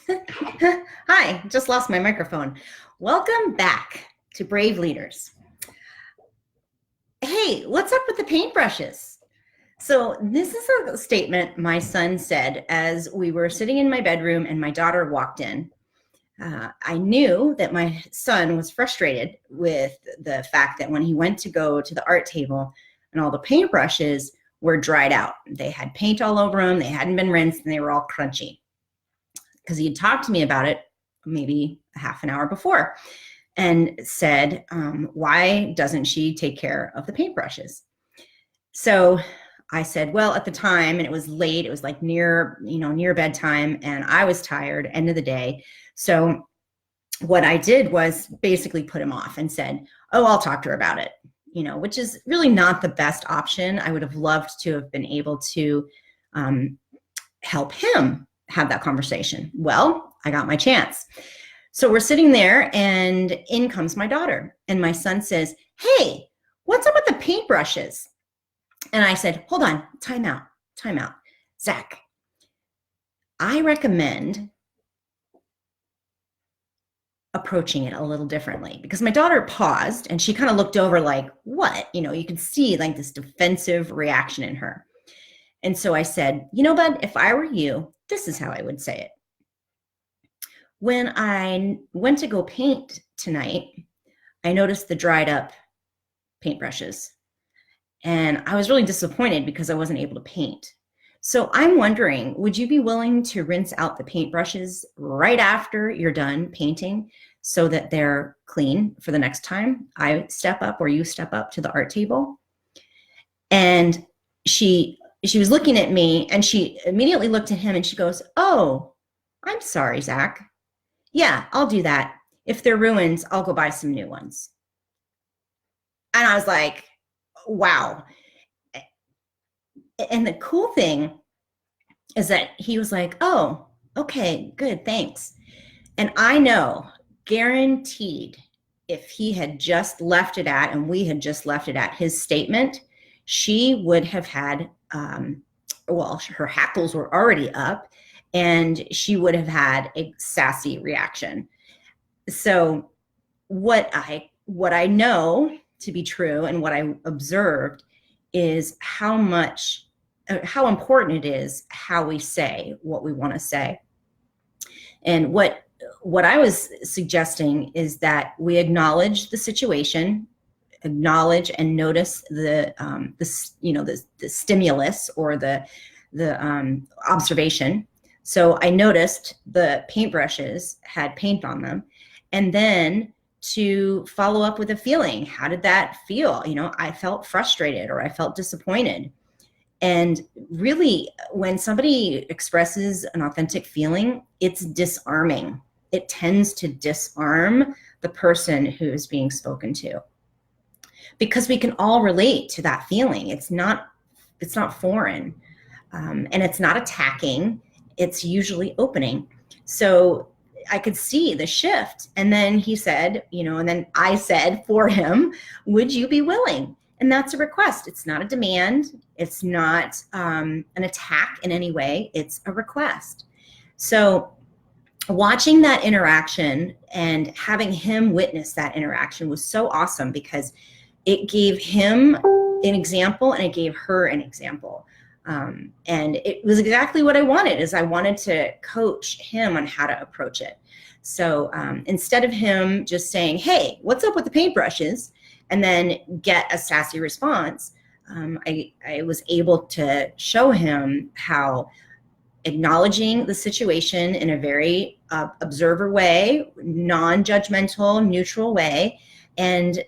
Hi, just lost my microphone. Welcome back to Brave Leaders. Hey, what's up with the paintbrushes? So, this is a statement my son said as we were sitting in my bedroom and my daughter walked in. I knew that my son was frustrated with the fact that when he went to go to the art table and all the paintbrushes were dried out. They had paint all over them, they hadn't been rinsed, and they were all crunchy. Because he had talked to me about it maybe a half an hour before and said, why doesn't she take care of the paintbrushes? So I said, well, at the time, and it was late, it was like near bedtime, and I was tired, end of the day. So what I did was basically put him off and said, oh, I'll talk to her about it, which is really not the best option. I would have loved to have been able to help him have that conversation. Well, I got my chance. So we're sitting there and in comes my daughter. And my son says, hey, what's up with the paintbrushes? And I said, hold on, time out. Zach, I recommend approaching it a little differently, because my daughter paused and she kind of looked over like, what? You could see like this defensive reaction in her. And so I said, bud, if I were you, this is how I would say it. When I went to go paint tonight, I noticed the dried up paintbrushes. And I was really disappointed because I wasn't able to paint. So I'm wondering, would you be willing to rinse out the paintbrushes right after you're done painting so that they're clean for the next time I step up or you step up to the art table? And she was looking at me and she immediately looked at him and she goes, oh, I'm sorry, Zach. Yeah, I'll do that. If they're ruined, I'll go buy some new ones. And I was like, wow. And the cool thing is that he was like, oh, okay, good, thanks. And I know, guaranteed, if he had just left it at, and we had just left it at his statement, she would have had, her hackles were already up and she would have had a sassy reaction. So what I know to be true and what I observed is how important it is how we say what we want to say. And what I was suggesting is that we acknowledge the situation, acknowledge and notice the stimulus or the observation. So I noticed the paintbrushes had paint on them, and then to follow up with a feeling. How did that feel? I felt frustrated or I felt disappointed. And really, when somebody expresses an authentic feeling, it's disarming. It tends to disarm the person who is being spoken to, because we can all relate to that feeling. It's not foreign, and it's not attacking. It's usually opening. So I could see the shift. And then he said, and then I said for him, would you be willing? And that's a request. It's not a demand. It's not an attack in any way. It's a request. So watching that interaction and having him witness that interaction was so awesome, because it gave him an example and it gave her an example. And it was exactly what I wanted. Is I wanted to coach him on how to approach it. So instead of him just saying, hey, what's up with the paintbrushes, and then get a sassy response, I was able to show him how acknowledging the situation in a very observer way, non-judgmental, neutral way, and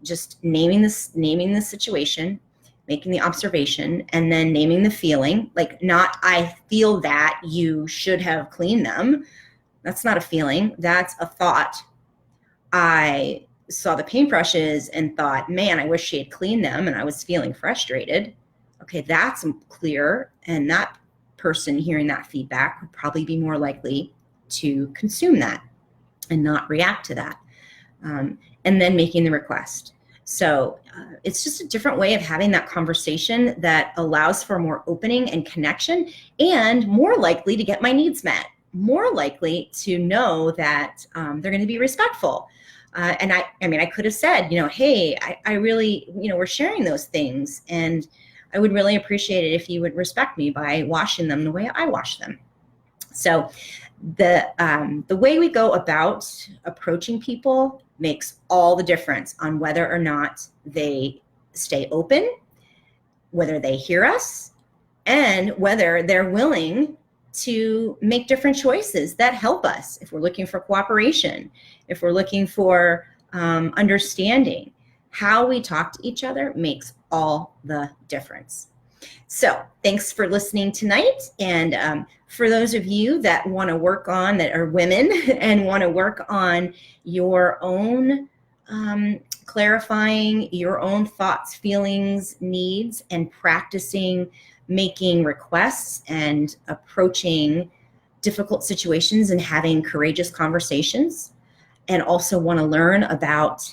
just naming the situation, making the observation, and then naming the feeling. Like, not, I feel that you should have cleaned them. That's not a feeling. That's a thought. I saw the paintbrushes and thought, man, I wish she had cleaned them, and I was feeling frustrated. Okay, that's clear. And that person hearing that feedback would probably be more likely to consume that and not react to that. And then making the request. So it's just a different way of having that conversation that allows for more opening and connection, and more likely to get my needs met. more likely to know that they're going to be respectful. And I mean, I could have said, hey, I really, we're sharing those things, and I would really appreciate it if you would respect me by washing them the way I wash them. So the way we go about approaching people makes all the difference on whether or not they stay open, whether they hear us, and whether they're willing to make different choices that help us. If we're looking for cooperation, if we're looking for understanding, how we talk to each other makes all the difference. So thanks for listening tonight. And for those of you that want to work on, that are women and want to work on your own clarifying your own thoughts, feelings, needs, and practicing making requests and approaching difficult situations and having courageous conversations, and also want to learn about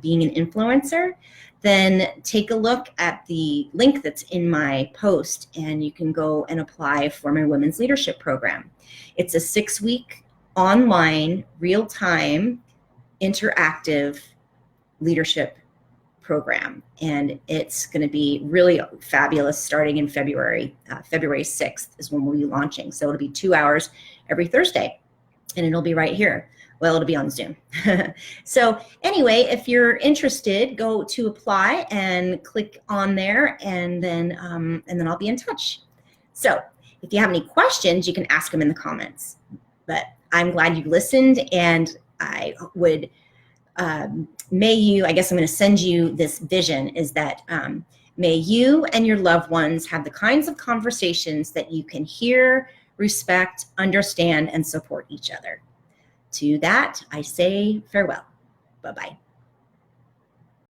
being an influencer, then take a look at the link that's in my post, and you can go and apply for my Women's Leadership Program. It's a 6-week online, real-time, interactive leadership program, and it's going to be really fabulous starting in February. February 6th is when we'll be launching. So it'll be 2 hours every Thursday, and it'll be right here. Well, it'll be on Zoom. So anyway, if you're interested, go to apply and click on there, and then I'll be in touch. So if you have any questions, you can ask them in the comments. But I'm glad you listened, and I would may you, I guess I'm going to send you this vision, is that may you and your loved ones have the kinds of conversations that you can hear, respect, understand, and support each other. To that, I say farewell. Bye-bye.